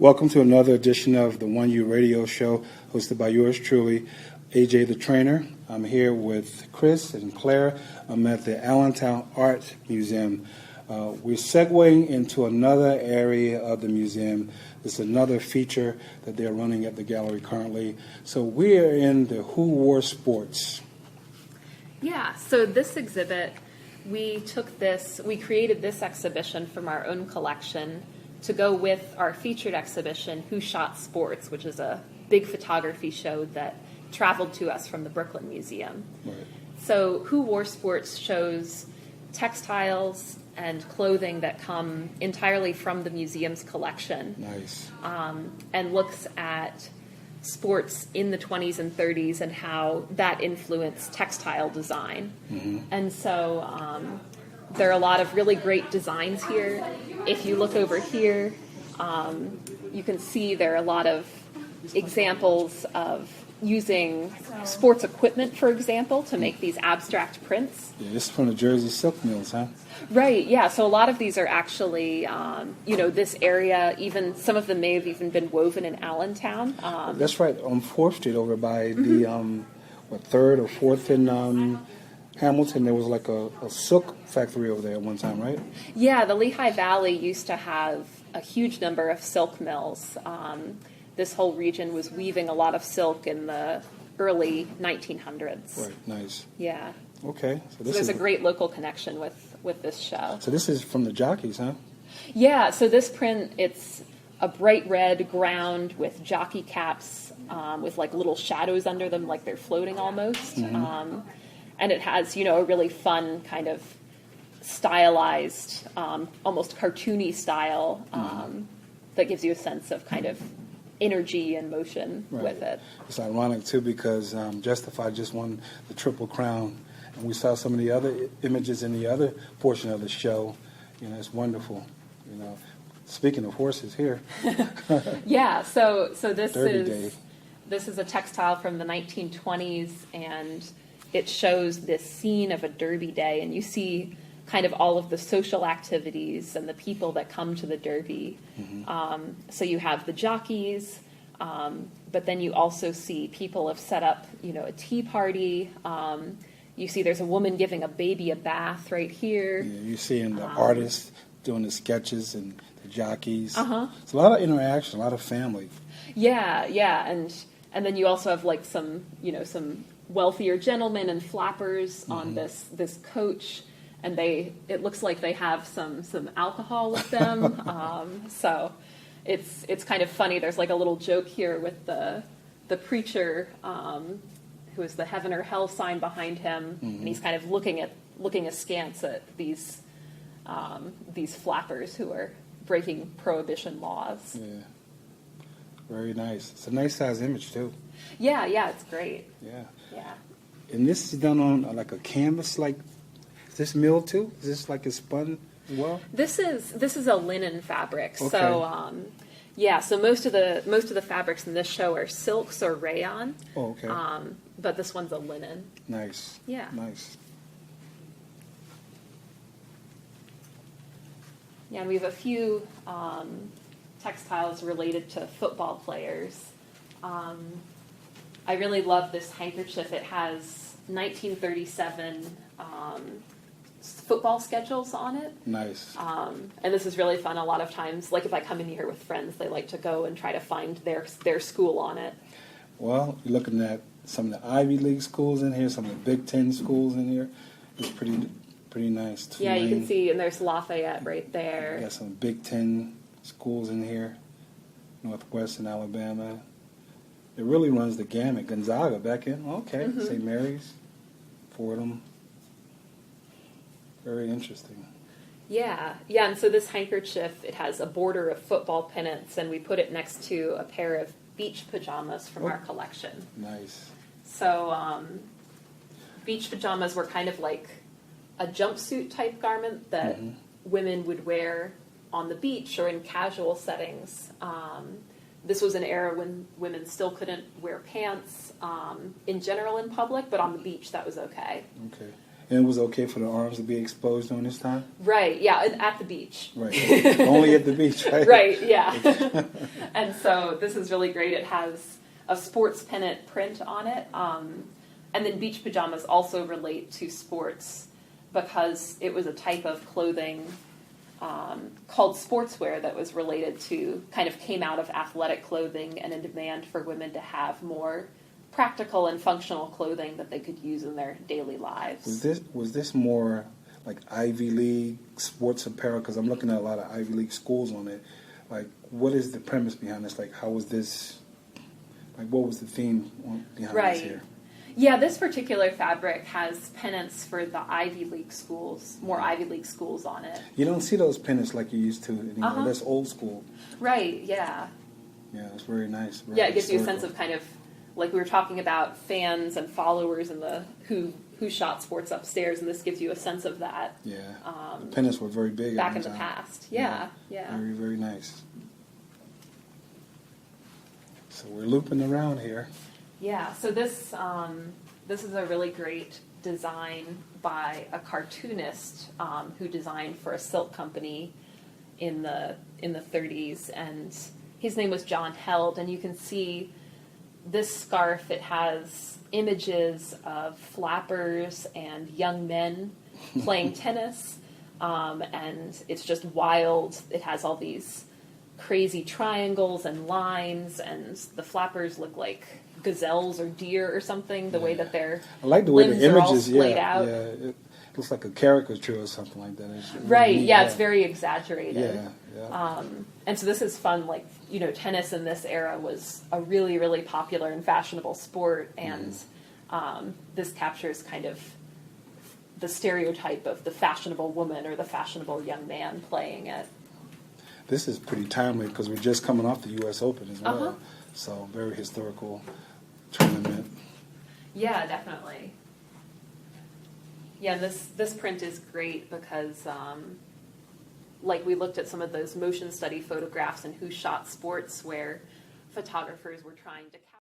Welcome to another edition of the One U Radio Show, hosted by yours truly, AJ the Trainer. I'm here with Chris and Claire. I'm at the Allentown Art Museum. We're segueing into another area of the museum. This is another feature that they're running at the gallery currently. So we are in the Who Wore Sports. Yeah, so this exhibit, we created this exhibition from our own collection to go with our featured exhibition, Who Shot Sports, which is a big photography show that traveled to us from the Brooklyn Museum. Right. So Who Wore Sports shows textiles and clothing that come entirely from the museum's collection. Nice. And looks at sports in the 20s and 30s and how that influenced textile design. Mm-hmm. And so there are a lot of really great designs here. If you look over here, you can see there are a lot of examples of using sports equipment, for example, to make these abstract prints. Yeah, this is from the Jersey Silk Mills, huh? Right, yeah. So a lot of these are actually, this area, even some of them may have even been woven in Allentown. That's right, on 4th Street over by the, 3rd or 4th in Hamilton. There was like a silk factory over there at one time, right? Yeah, the Lehigh Valley used to have a huge number of silk mills. This whole region was weaving a lot of silk in the early 1900s. Right, nice. Yeah. Okay. So there's a great local connection with this show. So this is from the jockeys, huh? Yeah, so this print, it's a bright red ground with jockey caps with like little shadows under them, like they're floating almost. Mm-hmm. And it has, a really fun kind of stylized, almost cartoony style that gives you a sense of kind of energy and motion with it. It's ironic, too, because Justify just won the Triple Crown. And we saw some of the other images in the other portion of the show. It's wonderful. Speaking of horses here. Yeah, so this is a textile from the 1920s, and it shows this scene of a Derby day, and you see kind of all of the social activities and the people that come to the Derby. Mm-hmm. So you have the jockeys, but then you also see people have set up, a tea party. You see there's a woman giving a baby a bath right here. Yeah, you're seeing the artists doing the sketches and the jockeys. Uh-huh. It's a lot of interaction, a lot of family. Yeah, and then you also have like some wealthier gentlemen and flappers mm-hmm. on this coach, and it looks like they have some alcohol with them. So it's kind of funny. There's like a little joke here with the preacher who is the heaven or hell sign behind him, mm-hmm. and he's kind of looking askance at these flappers who are breaking prohibition laws. Yeah, very nice. It's a nice size image too. Yeah, it's great. Yeah. Yeah. And this is done on like a canvas, like is this milled too? Is this like a spun as well? This is a linen fabric. Okay. So so most of the fabrics in this show are silks or rayon. Oh, okay. But this one's a linen. Nice. Yeah. Nice. Yeah, and we have a few textiles related to football players. I really love this handkerchief. It has 1937 football schedules on it. Nice. And this is really fun. A lot of times, like if I come in here with friends, they like to go and try to find their school on it. Well, you're looking at some of the Ivy League schools in here, some of the Big Ten schools in here. It's pretty nice. Yeah, you can see, and there's Lafayette right there. Got some Big Ten schools in here, Northwestern Alabama. It really runs the gamut. Gonzaga back in, okay, mm-hmm. St. Mary's, Fordham. Very interesting. Yeah, and so this handkerchief, it has a border of football pennants, and we put it next to a pair of beach pajamas from our collection. Nice. So beach pajamas were kind of like a jumpsuit type garment that mm-hmm. women would wear on the beach or in casual settings. This was an era when women still couldn't wear pants in general in public, but on the beach that was okay. Okay. And it was okay for the arms to be exposed during this time? Right, yeah, at the beach. Right. Only at the beach, right? Right, yeah. And so this is really great. It has a sports pennant print on it. And then beach pajamas also relate to sports because it was a type of clothing called sportswear that was related to, kind of came out of athletic clothing and a demand for women to have more practical and functional clothing that they could use in their daily lives. Was this more like Ivy League sports apparel? Because I'm looking at a lot of Ivy League schools on it. Like, what is the premise behind this? Like, how was this? Like, what was the theme behind this here? Yeah, this particular fabric has pennants for the Ivy League schools, more Ivy League schools on it. You don't see those pennants like you used to anymore. That's old school. Right, yeah. Yeah, it's very nice. Very it gives you a historical. sense of kind of, like we were talking about fans and followers and the who shot sports upstairs, and this gives you a sense of that. Yeah, the pennants were very big back at in the the time. past. Yeah. Very, very nice. So we're looping around here. Yeah, so this is a really great design by a cartoonist who designed for a silk company in the 30s, and his name was John Held. And you can see this scarf. It has images of flappers and young men playing tennis, and it's just wild. It has all these crazy triangles and lines, and the flappers look like gazelles or deer or something, the way that their I like the way limbs the are all images, splayed out. Yeah, it looks like a caricature or something like that. It's really Right, neat, yeah, it's very exaggerated. Yeah. And so this is fun, like, tennis in this era was a really, really popular and fashionable sport, and this captures kind of the stereotype of the fashionable woman or the fashionable young man playing it. This is pretty timely because we're just coming off the U.S. Open as well. So very historical tournament. Yeah, definitely. Yeah, this print is great because, like, we looked at some of those motion study photographs and who shot sports where photographers were trying to